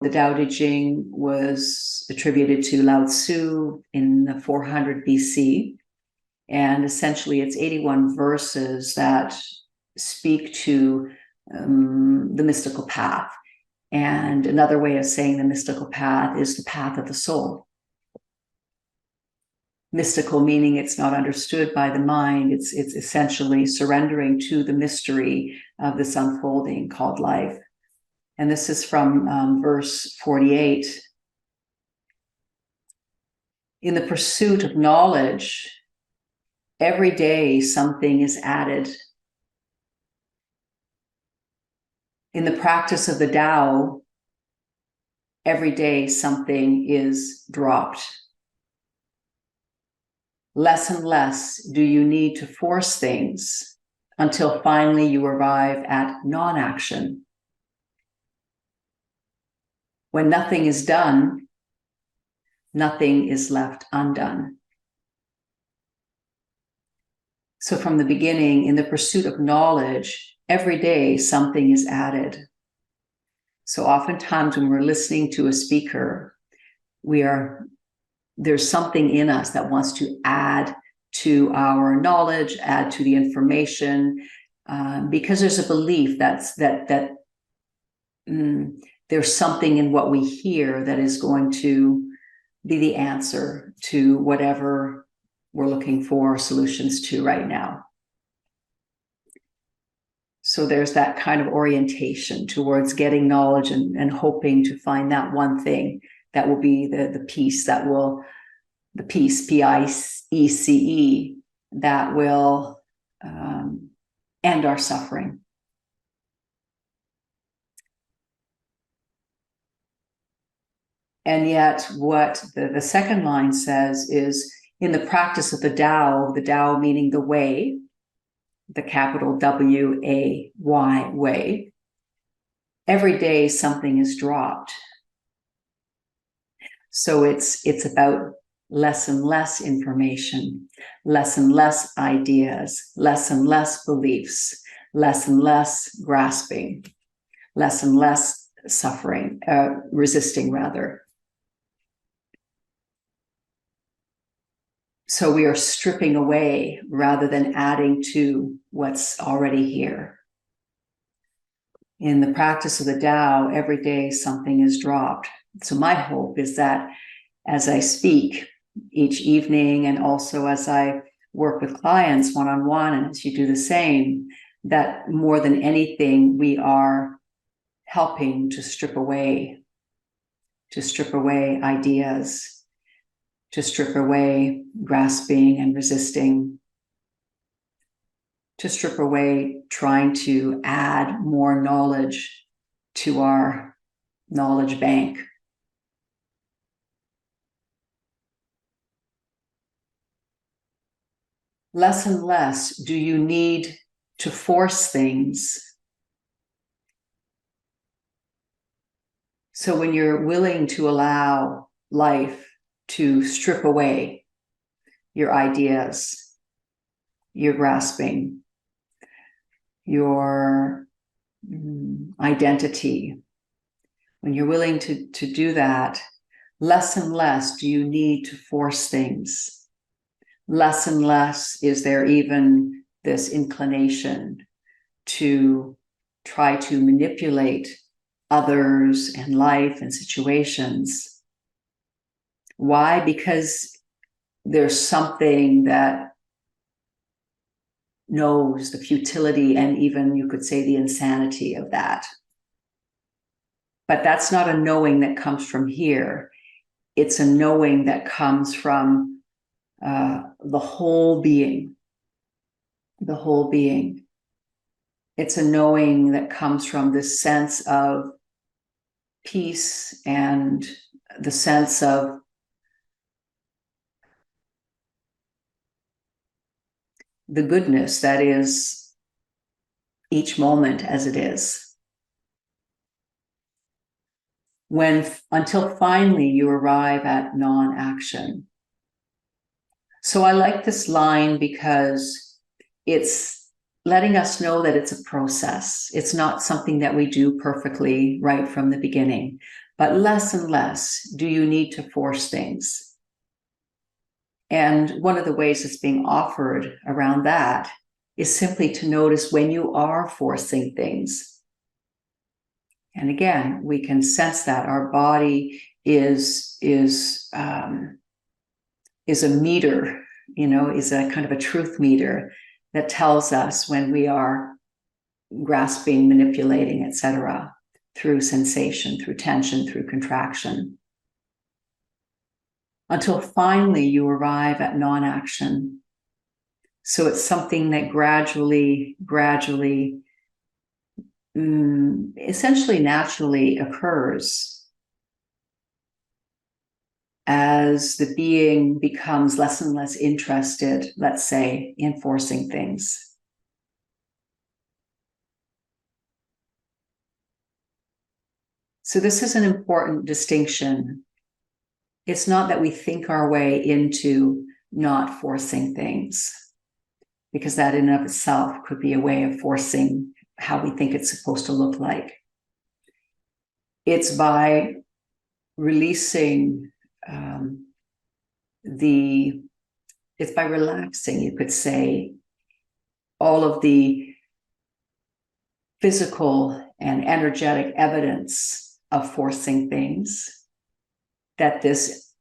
the Tao Te Ching was attributed to Lao Tzu in 400 BC. And essentially, it's 81 verses that speak to the mystical path. And another way of saying the mystical path is the path of the soul. Mystical meaning it's not understood by the mind. It's essentially surrendering to the mystery of this unfolding called life. And this is from verse 48. In the pursuit of knowledge, every day something is added. In the practice of the Tao, every day something is dropped. Less and less do you need to force things until finally you arrive at non-action. When nothing is done, nothing is left undone. So from the beginning, in the pursuit of knowledge, every day something is added. So oftentimes when we're listening to a speaker, there's something in us that wants to add to our knowledge, add to the information, because there's a belief that there's something in what we hear that is going to be the answer to whatever we're looking for solutions to right now. So there's that kind of orientation towards getting knowledge and hoping to find that one thing that will be the peace, P-I-E-C-E, that will end our suffering. And yet what the second line says is, in the practice of the Tao meaning the way, the capital W-A-Y, way, every day something is dropped. So it's about less and less information, less and less ideas, less and less beliefs, less and less grasping, less and less suffering, resisting rather. So we are stripping away rather than adding to what's already here. In the practice of the Tao, every day something is dropped. So my hope is that as I speak each evening, and also as I work with clients one-on-one, and as you do the same, that more than anything, we are helping to strip away ideas, to strip away grasping and resisting, to strip away trying to add more knowledge to our knowledge bank. Less and less do you need to force things. So when you're willing to allow life to strip away your ideas, your grasping, your identity, when you're willing to do that, less and less do you need to force things. Less and less is there even this inclination to try to manipulate others and life and situations. Why? Because there's something that knows the futility and even you could say the insanity of that. But that's not a knowing that comes from here. It's a knowing that comes from the whole being. The whole being. It's a knowing that comes from this sense of peace and the sense of the goodness that is each moment as it is. Until finally you arrive at non-action. So I like this line because it's letting us know that it's a process. It's not something that we do perfectly right from the beginning, but less and less do you need to force things. And one of the ways it's being offered around that is simply to notice when you are forcing things. And again, we can sense that our body is a meter, is a kind of a truth meter that tells us when we are grasping, manipulating, etc., through sensation, through tension, through contraction, until finally you arrive at non-action. So it's something that gradually, essentially naturally occurs as the being becomes less and less interested, let's say, in forcing things. So this is an important distinction. It's not that we think our way into not forcing things, because that in and of itself could be a way of forcing how we think it's supposed to look like. It's by releasing it's by relaxing, you could say, all of the physical and energetic evidence of forcing things, that this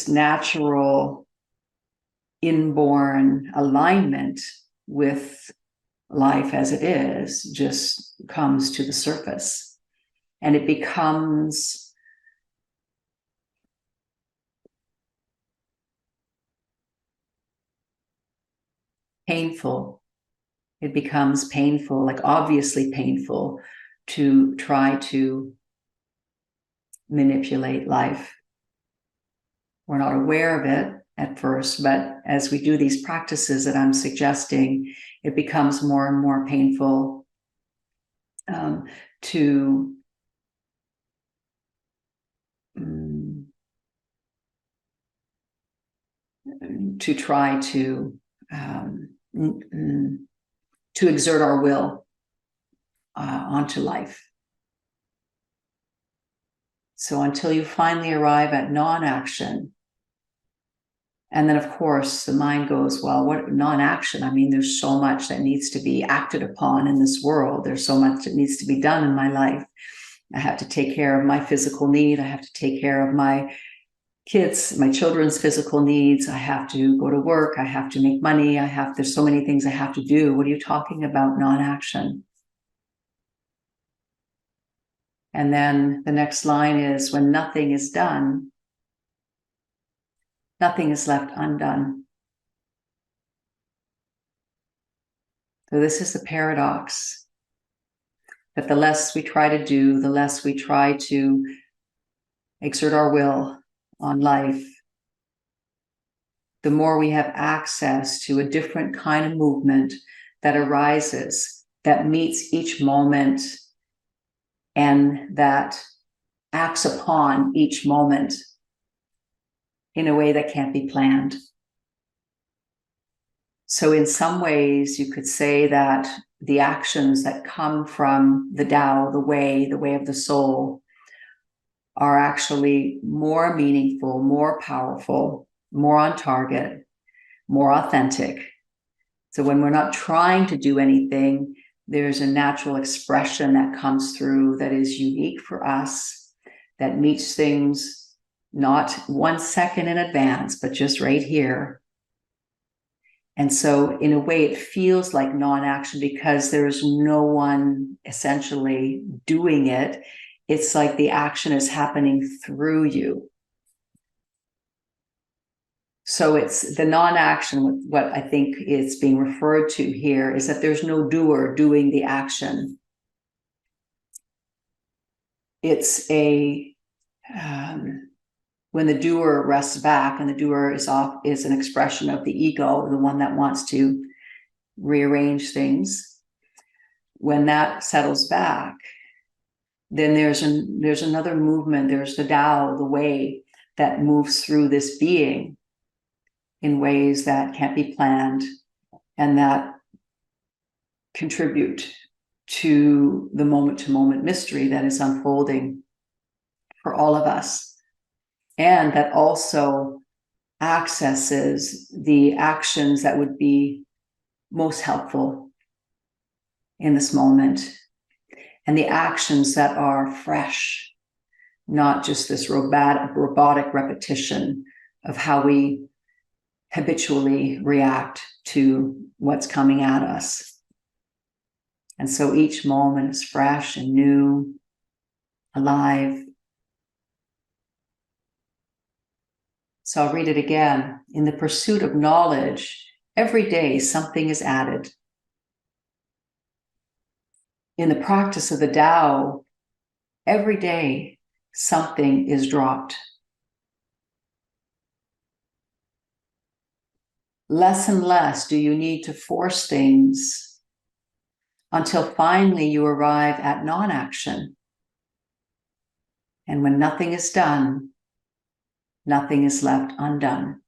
natural inborn alignment with life as it is just comes to the surface, and it becomes painful. It becomes painful, like obviously painful, to try to manipulate life. We're not aware of it at first, but as we do these practices that I'm suggesting, it becomes more and more painful to try to exert our will onto life. So until you finally arrive at non-action, and then of course the mind goes, well, what non-action? I mean, there's so much that needs to be acted upon in this world. There's so much that needs to be done in my life. I have to take care of my physical need. I have to take care of my kids, my children's physical needs. I have to go to work. I have to make money. There's so many things I have to do. What are you talking about non-action? And then the next line is, when nothing is done, nothing is left undone. So this is the paradox, that the less we try to do, the less we try to exert our will on life, the more we have access to a different kind of movement that arises, that meets each moment, and that acts upon each moment in a way that can't be planned. So in some ways, you could say that the actions that come from the Tao, the way of the soul, are actually more meaningful, more powerful, more on target, more authentic. So when we're not trying to do anything, there's a natural expression that comes through that is unique for us, that meets things not 1 second in advance, but just right here. And so in a way, it feels like non-action because there's no one essentially doing it. It's like the action is happening through you. So it's the non-action, what I think is being referred to here is that there's no doer doing the action. It's when the doer rests back, and the doer is an expression of the ego, the one that wants to rearrange things. When that settles back, then there's another movement. There's the Tao, the way that moves through this being in ways that can't be planned and that contribute to the moment-to-moment mystery that is unfolding. for all of us. And that also accesses the actions that would be most helpful in this moment, and the actions that are fresh, not just this robotic repetition of how we habitually react to what's coming at us. And so each moment is fresh and new, alive. So I'll read it again. In the pursuit of knowledge, every day something is added. In the practice of the Tao, every day something is dropped. Less and less do you need to force things until finally you arrive at non-action. And when nothing is done, nothing is left undone.